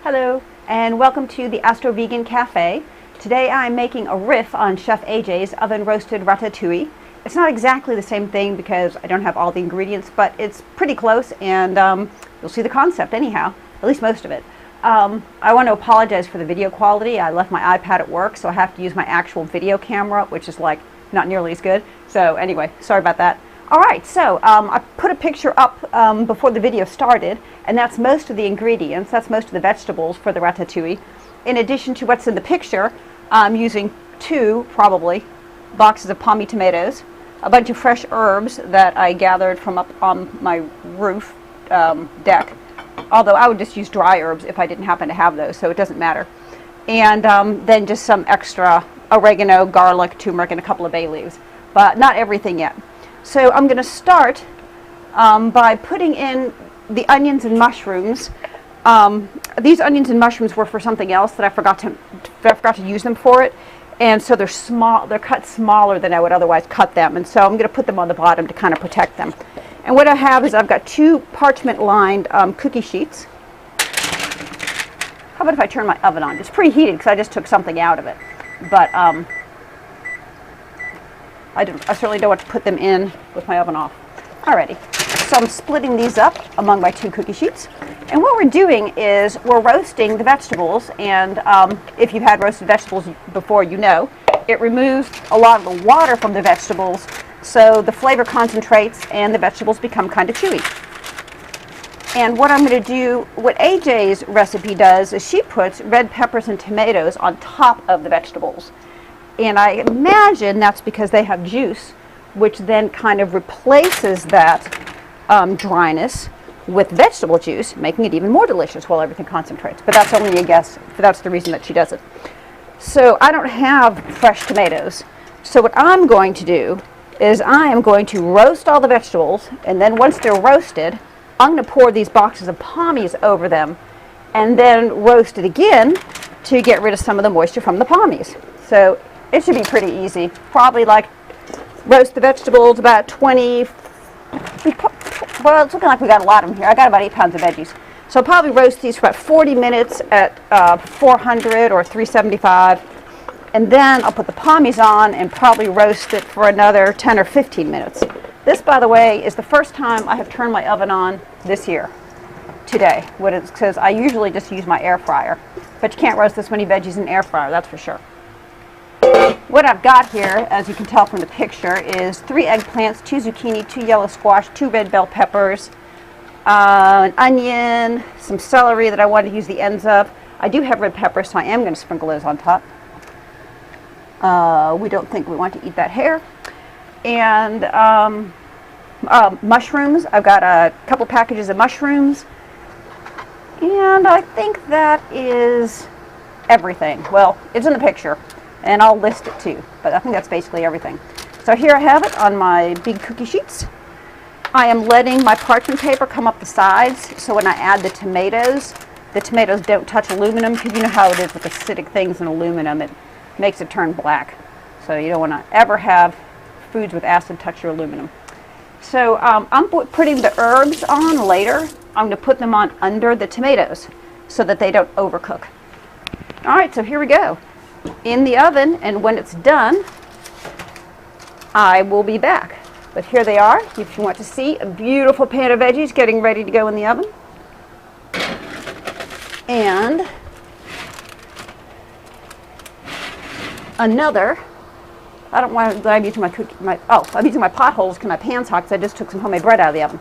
Hello, and welcome to the Astro Vegan Cafe. Today I'm making a riff on Chef AJ's oven roasted ratatouille. It's not exactly the same thing because I don't have all the ingredients, but it's pretty close, and you'll see the concept anyhow, at least most of it. I want to apologize for the video quality. I left my iPad at work, so I have to use my actual video camera, which is like not nearly as good. So anyway, sorry about that. Alright, so I put a picture up before the video started, and that's most of the ingredients, that's most of the vegetables for the ratatouille. In addition to what's in the picture, I'm using probably, boxes of palmy tomatoes, a bunch of fresh herbs that I gathered from up on my roof deck, although I would just use dry herbs if I didn't happen to have those, so it doesn't matter. And then just some extra oregano, garlic, turmeric, and a couple of bay leaves, but not everything yet. So I'm going to start by putting in the onions and mushrooms. These onions and mushrooms were for something else that I forgot to use them for it, and so they're small. They're cut smaller than I would otherwise cut them, and so I'm going to put them on the bottom to kind of protect them. And what I have is I've got 2 parchment-lined cookie sheets. How about if I turn my oven on? It's preheated because I just took something out of it, but I certainly don't want to put them in with my oven off. Alrighty, so I'm splitting these up among my 2 cookie sheets. And what we're doing is we're roasting the vegetables, and if you've had roasted vegetables before, you know, it removes a lot of the water from the vegetables, so the flavor concentrates and the vegetables become kind of chewy. And what I'm going to do, what AJ's recipe does, is she puts red peppers and tomatoes on top of the vegetables. And I imagine that's because they have juice, which then kind of replaces that dryness with vegetable juice, making it even more delicious while everything concentrates. But that's only a guess, but that's the reason that she does it. So I don't have fresh tomatoes. So what I'm going to do is I am going to roast all the vegetables, and then once they're roasted, I'm going to pour these boxes of palmies over them, and then roast it again to get rid of some of the moisture from the palmies. So it should be pretty easy. Probably like roast the vegetables about 20, well, it's looking like we got a lot of them here. I got about 8 pounds of veggies. So I'll probably roast these for about 40 minutes at 400 or 375. And then I'll put the palmies on and probably roast it for another 10 or 15 minutes. This, by the way, is the first time I have turned my oven on this year, today. Because I usually just use my air fryer. But you can't roast this many veggies in an air fryer, that's for sure. What I've got here, as you can tell from the picture, is 3 eggplants, 2 zucchini, 2 yellow squash, 2 red bell peppers, an onion, some celery that I wanted to use the ends of. I do have red peppers, so I am going to sprinkle those on top. We don't think we want to eat that hair. And mushrooms. I've got a couple packages of mushrooms. And I think that is everything. Well, it's in the picture. And I'll list it too, but I think that's basically everything. So here I have it on my big cookie sheets. I am letting my parchment paper come up the sides, so when I add the tomatoes don't touch aluminum, because you know how it is with acidic things in aluminum, it makes it turn black. So you don't want to ever have foods with acid touch your aluminum. So I'm putting the herbs on later. I'm going to put them on under the tomatoes so that they don't overcook. All right, so here we go. In the oven, and when it's done, I will be back. But here they are, if you want to see a beautiful pan of veggies getting ready to go in the oven. And another, I don't want to, I'm using I'm using my potholes because my pan's hot because I just took some homemade bread out of the oven.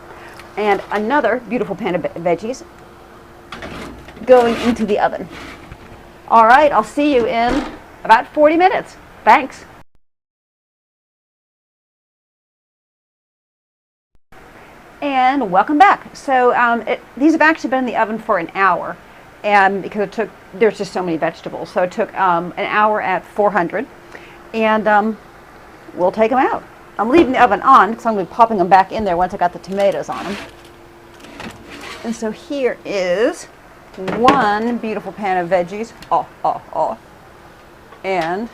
And another beautiful pan of veggies going into the oven. All right, I'll see you in about 40 minutes. Thanks. And welcome back. So these have actually been in the oven for an hour, and because there's just so many vegetables. So it took an hour at 400, and we'll take them out. I'm leaving the oven on because I'm going to be popping them back in there once I got the tomatoes on them. And so here is one beautiful pan of veggies, and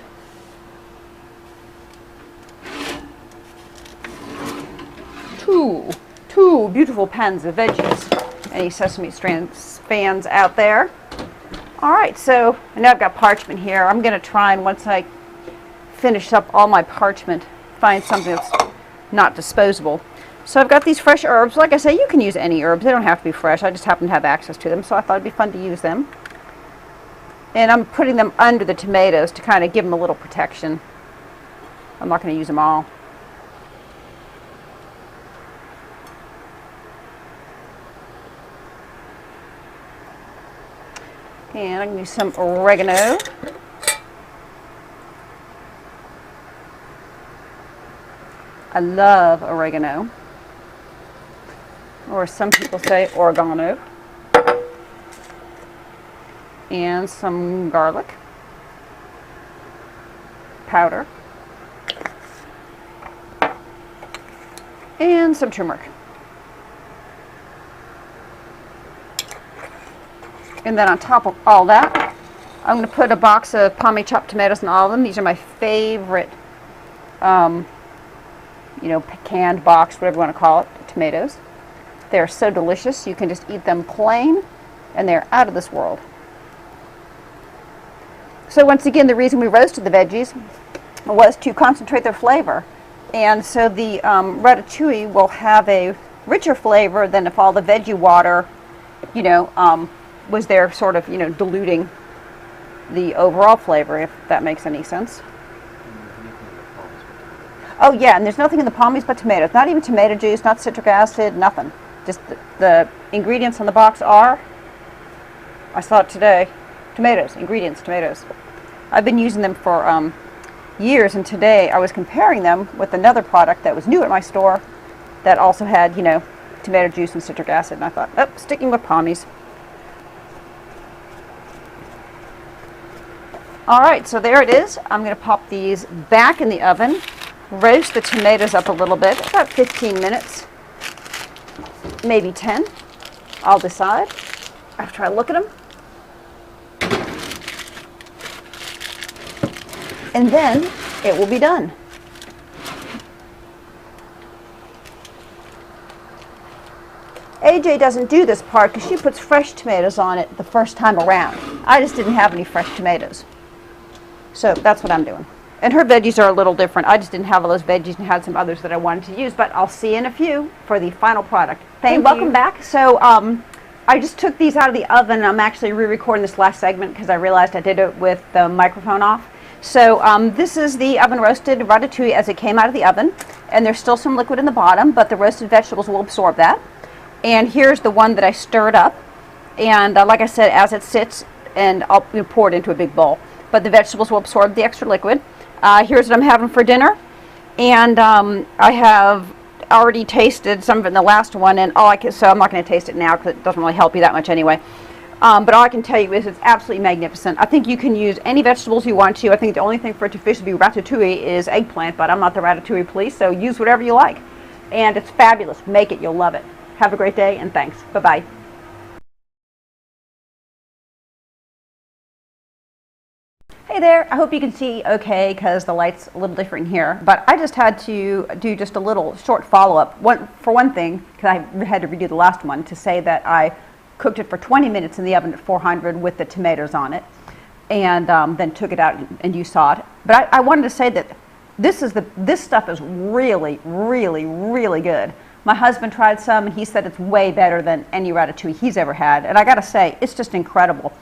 two beautiful pans of veggies. Any Sesame Strands fans out there? All right, so I know I've got parchment here. I'm going to try, and once I finish up all my parchment, find something that's not disposable. So I've got these fresh herbs. Like I say, you can use any herbs. They don't have to be fresh. I just happen to have access to them, so I thought it'd be fun to use them. And I'm putting them under the tomatoes to kind of give them a little protection. I'm not going to use them all. And I'm going to use some oregano. I love oregano, or some people say oregano. And some garlic powder. And some turmeric. And then on top of all that, I'm going to put a box of palmy chopped tomatoes in all of them. These are my favorite, canned box, whatever you want to call it, tomatoes. They're so delicious. You can just eat them plain, and they're out of this world. So once again, the reason we roasted the veggies was to concentrate their flavor. And so the ratatouille will have a richer flavor than if all the veggie water, was there sort of, diluting the overall flavor, if that makes any sense. Oh yeah, and there's nothing in the palmies but tomatoes. Not even tomato juice, not citric acid, nothing. Just the ingredients on the box are, I saw it today, tomatoes, ingredients, tomatoes. I've been using them for years, and today I was comparing them with another product that was new at my store that also had, tomato juice and citric acid, and I thought, oh, sticking with palmies. All right, so there it is. I'm going to pop these back in the oven, roast the tomatoes up a little bit, about 15 minutes, maybe 10. I'll decide after I look at them. And then it will be done. AJ doesn't do this part because she puts fresh tomatoes on it the first time around. I just didn't have any fresh tomatoes. So that's what I'm doing. And her veggies are a little different. I just didn't have all those veggies and had some others that I wanted to use, but I'll see you in a few for the final product. Thank you. Welcome back. So I just took these out of the oven. I'm actually re-recording this last segment because I realized I did it with the microphone off. So this is the oven roasted ratatouille as it came out of the oven, and there's still some liquid in the bottom, but the roasted vegetables will absorb that. And here's the one that I stirred up, and like I said, as it sits, and I'll pour it into a big bowl, but the vegetables will absorb the extra liquid. Here's what I'm having for dinner, and I have already tasted some of it in the last one, and so I'm not going to taste it now because it doesn't really help you that much anyway. But all I can tell you is it's absolutely magnificent. I think you can use any vegetables you want to. I think the only thing for it to officially be ratatouille is eggplant, but I'm not the ratatouille police, so use whatever you like. And it's fabulous. Make it. You'll love it. Have a great day, and thanks. Bye-bye. Hey there. I hope you can see okay because the light's a little different here. But I just had to do just a little short follow-up. For one thing, because I had to redo the last one, to say that I cooked it for 20 minutes in the oven at 400 with the tomatoes on it, and then took it out, and you saw it. But I wanted to say that this stuff is really, really, really good. My husband tried some, and he said it's way better than any ratatouille he's ever had. And I got to say, it's just incredible.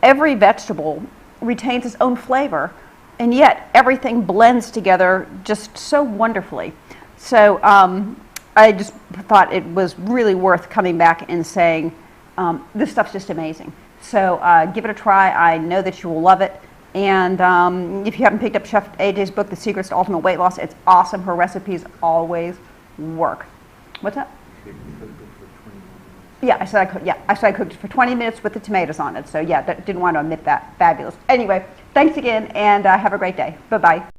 Every vegetable retains its own flavor, and yet everything blends together just so wonderfully. So I just thought it was really worth coming back and saying, this stuff's just amazing. So give it a try. I know that you will love it. And if you haven't picked up Chef AJ's book, The Secrets to Ultimate Weight Loss, it's awesome. Her recipes always work. What's that? Yeah, I said I cooked it for 20 minutes with the tomatoes on it. So yeah, didn't want to omit that. Fabulous. Anyway, thanks again, and have a great day. Bye-bye.